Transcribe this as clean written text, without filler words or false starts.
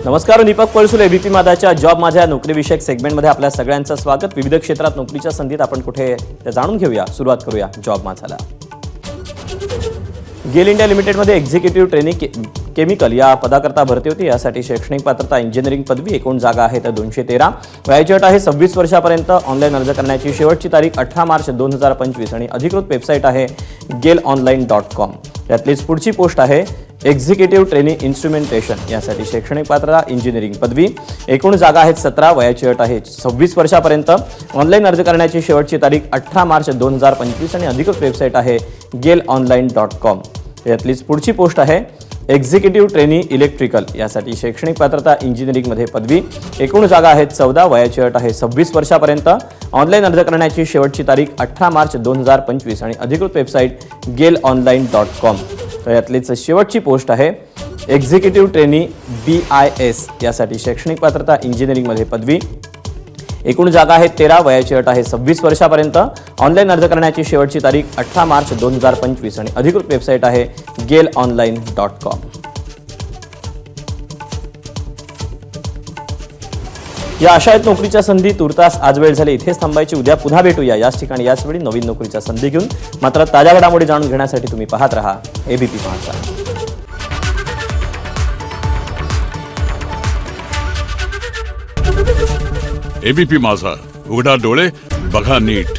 नमस्कार, Deepak Palsule ABP माझाच्या job माझ्या नोकरीविषयक सेगमेंटमध्ये आपल्या सगळ्यांचं स्वागत। विविध क्षेत्रात नोकरीच्या संधीत आपण कुठे ते जाणून घेऊया। सुरुवात करूया जॉब माझाला। गेल इंडिया लिमिटेडमध्ये एक्झिक्युटिव्ह ट्रेनिंग केमिकल या पदाकरता भरती होती। यासाठी शैक्षणिक पात्रता इंजिनिअरिंग पदवी, एकूण जागा आहेत 213। वयाची अट आहे 26 वर्षापर्यंत। ऑनलाईन अर्ज करण्याची शेवटची तारीख 18 मार्च 2025 आणि अधिकृत वेबसाईट आहे gelonline.com। यातलीच पुढची पोस्ट आहे एक्झिक्युटिव्ह ट्रेनिंग इन्स्ट्रुमेंटेशन। यासाठी शैक्षणिक पात्रता इंजिनिअरिंग पदवी, एकूण जागा आहेत 17। वयाची अट आहे 26 वर्षापर्यंत। ऑनलाईन अर्ज करण्याची शेवटची तारीख 18 मार्च 2025 आणि अधिकृत वेबसाईट आहे gelonline.com। यातलीच पुढची पोस्ट आहे एक्झिक्युटिव्ह ट्रेनिंग इलेक्ट्रिकल। यासाठी शैक्षणिक पात्रता इंजिनिअरिंगमध्ये पदवी, एकूण जागा आहेत 14। वयाची अट आहे 26 वर्षापर्यंत। ऑनलाईन अर्ज करण्याची शेवटची तारीख 18 मार्च 2025 आणि अधिकृत वेबसाईट gelonline.com। तर यातलीच शेवटची पोस्ट आहे एक्झिक्युटिव्ह ट्रेनी BIS। यासाठी शैक्षणिक पात्रता इंजिनिअरिंगमध्ये पदवी, एकूण जागा आहेत 13। वयाची अट आहे 26 वर्षापर्यंत। ऑनलाईन अर्ज करण्याची शेवटची तारीख 18 मार्च 2025 आणि अधिकृत वेबसाईट आहे gelonline.com। या अशा आहेत नोकरीच्या संधी। तुर्तास आज वेळ झाली, इथेच थांबायची। उद्या पुन्हा भेटूया याच ठिकाणी याच वेळी नवीन नोकरीच्या संधी घेऊन। मात्र ताज्या घडामोडी जाणून घेण्यासाठी तुम्ही पाहत रहा एबीपी माझा। एबीपी माझा, उघडा डोळे बघा नीट।